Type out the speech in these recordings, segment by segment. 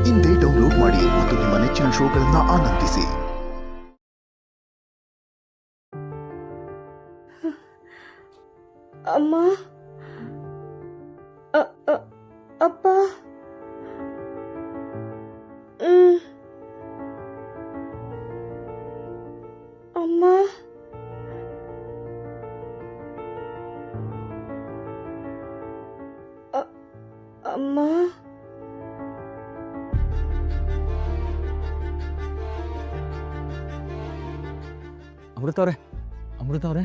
ಇಂದೇ ಡೌನ್ಲೋಡ್ ಮಾಡಿ ಮತ್ತು ನಿಮ್ಮ ನೆಚ್ಚಿನ ಶೋಗಳನ್ನು ಆನಂದಿಸಿ. ಅಮ್ಮ, ಅಪ್ಪ, ಅಮ್ಮ, ಅಮ್ಮ, ಅಮೃತ ಅವರೇ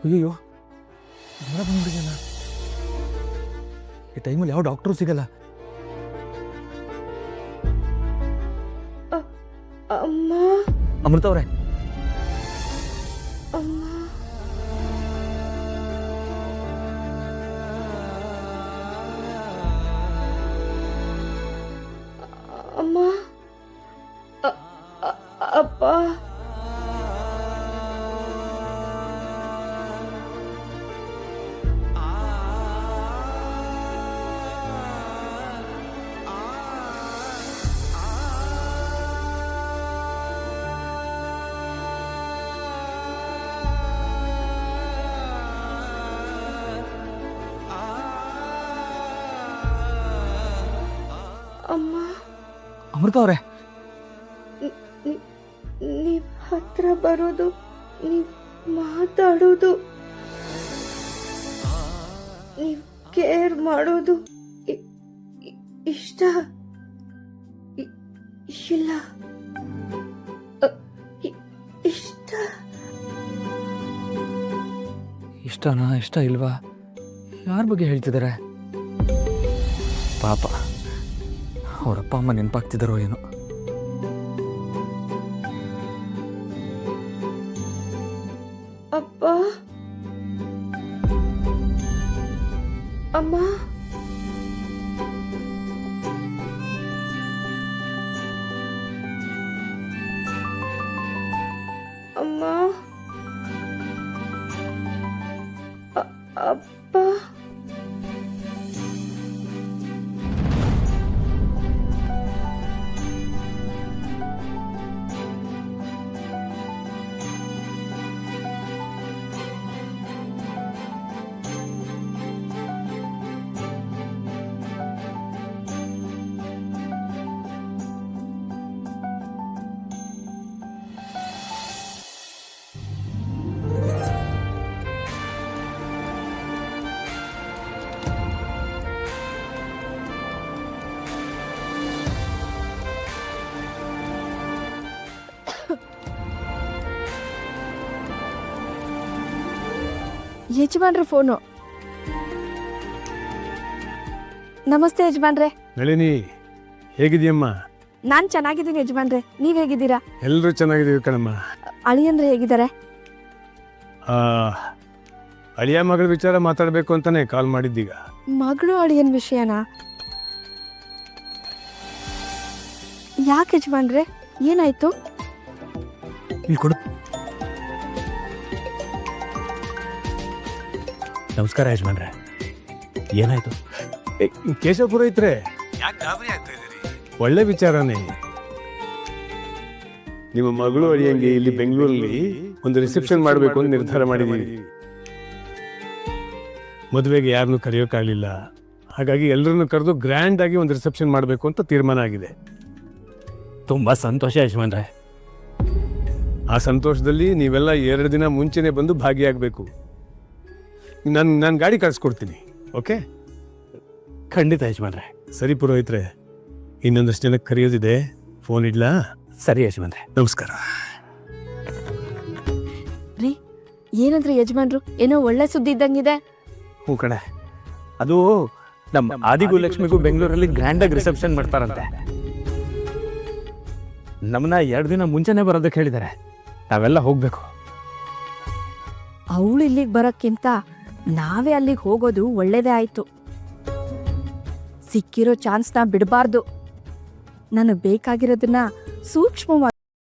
ಅಯ್ಯೋ ಜ್ವರ ಬಂದ್ಬಿಟ್ಟಿದೆಯಲ್ಲ. ಈ ಟೈಮಲ್ಲಿ ಯಾವ ಡಾಕ್ಟ್ರು ಸಿಗಲ್ಲ. ಅಮ್ಮ, ಅಮೃತ ಅವರೇ, ಅಮ್ಮ, ಅಮ್ಮ, ಅಪ್ಪ, ಅಮ್ಮ. ಅಮೃತ ಅವರೇ, ನೀವ್ ಹತ್ರ ಬರೋದು, ನೀವ್ ಮಾತಾಡೋದು, ನೀವ್ ಕೇರ್ ಮಾಡೋದು ಇಷ್ಟ ಇಲ್ಲ. ಇಷ್ಟ ಇಷ್ಟನಾ ಇಷ್ಟ ಇಲ್ವಾ? ಯಾರ ಬಗ್ಗೆ ಹೇಳ್ತಿದ್ದಾರೆ? ಪಾಪ ಅವರಪ್ಪ ಅಮ್ಮ ನೆನಪಾಗ್ತಿದ್ದಾರೋ ಏನೋ. ಅಪ್ಪ, ಅಮ್ಮ, ಅಮ್ಮ, ಅಪ್ಪ. ಯಜಮಾನ್ರೆ ಫೋನು. ನಮಸ್ತೆ ಯಜಮಾನ್ರೆ. ನಳಿನಿ, ಹೇಗಿದೆಯಮ್ಮ? ನಾನ್ ಚೆನ್ನಾಗಿದ್ದೀನಿ ಯಜಮಾನ್ರೆ, ನೀವ್ ಹೇಗಿದ್ದೀರಾ? ಎಲ್ಲರೂ ಚೆನ್ನಾಗಿದ್ದೀವಿ ಕಣಮ್ಮ. ಅಳಿಯಂದ್ರೆ ಹೇಗಿದ್ದಾರೆ? ಅಳಿಯ ಮಗಳ ವಿಚಾರ ಮಾತಾಡಬೇಕು ಅಂತಾನೆ ಕಾಲ್ ಮಾಡಿದ್ದೀಗ. ಮಗಳು ಅಳಿಯನ್ ವಿಷಯನಾ? ಯಾಕೆ ಯಜಮಾನ್ರೆ, ಏನಾಯ್ತು? ಇಲ್ಲಿ ಕೊಡು. ನಮಸ್ಕಾರ ಯಜಮಾನ್ರೆ, ಏನಾಯ್ತು? ಕೇಶವಪುರ ಇದ್ರೆ ಯಾಕೆ ಗಾಬರಿ ಆಗ್ತಾ ಇದ್ದೀರಿ? ಒಳ್ಳೆ ವಿಚಾರನೇ. ನಿಮ್ಮ ಮಗಳು ಅಳಿಯಂಗೆ ಇಲ್ಲಿ ಬೆಂಗಳೂರಲ್ಲಿ ಒಂದು ರಿಸೆಪ್ಷನ್ ಮಾಡಬೇಕು ಅಂತ ನಿರ್ಧಾರ ಮಾಡಿದ್ದೀವಿ. ಮದುವೆಗೆ ಯಾರನ್ನೂ ಕರೆಯೋಕ್ಕಾಗಲಿಲ್ಲ, ಹಾಗಾಗಿ ಎಲ್ಲರನ್ನು ಕರೆದು ಗ್ರ್ಯಾಂಡ್ ಆಗಿ ಒಂದು ರಿಸೆಪ್ಷನ್ ಮಾಡಬೇಕು ಅಂತ ತೀರ್ಮಾನ ಆಗಿದೆ. ತುಂಬಾ ಸಂತೋಷ ಯಜಮಾನ್ರೆ. ಆ ಸಂತೋಷದಲ್ಲಿ ನೀವೆಲ್ಲ 2 ದಿನ ಮುಂಚೆನೆ ಬಂದು ಭಾಗಿಯಾಗಬೇಕು. ನಾನು ಗಾಡಿ ಕಳಿಸ್ಕೊಡ್ತೀನಿ. ಓಕೆ? ಖಂಡಿತ ಯಜಮಾನ್ರೆ. ಸರಿ ಪುರೋಹಿತ್ರೆ, ಇನ್ನೊಂದಷ್ಟು ಜನಕ್ಕೆ ಕರೆಯೋದಿದೆ, ಫೋನ್ ಇಡ್ಲಾ? ಸರಿ ಯಜಮಾನ್ರೆ, ನಮಸ್ಕಾರ. ರೀ, ಏನಂದ್ರೆ ಯಜಮಾನ್ರು, ಏನೋ ಒಳ್ಳೆ ಸುದ್ದಿ ಇದ್ದಂಗಿದೆ. ಹ್ಞೂ ಕಣೆ, ಅದು ನಮ್ಮ ಆದಿಗೂ ಲಕ್ಷ್ಮಿಗೂ ಬೆಂಗಳೂರಲ್ಲಿ ಗ್ರ್ಯಾಂಡಾಗಿ ರಿಸೆಪ್ಷನ್ ಮಾಡ್ತಾರಂತೆ. ನಮ್ಮನ್ನ 2 ದಿನ ಮುಂಚೆನೆ ಬರೋದಕ್ಕೆ ಹೇಳಿದ್ದಾರೆ. ನಾವೆಲ್ಲ ಹೋಗ್ಬೇಕು. ಅವಳು ಇಲ್ಲಿಗೆ ಬರೋಕ್ಕಿಂತ ನಾವೇ ಅಲ್ಲಿಗೆ ಹೋಗೋದು ಒಳ್ಳೇದೇ ಆಯ್ತು. ಸಿಕ್ಕಿರೋ ಚಾನ್ಸ್ನ ಬಿಡಬಾರ್ದು. ನನಗೆ ಬೇಕಾಗಿರೋದನ್ನ ಸೂಕ್ಷ್ಮವಾಗಿ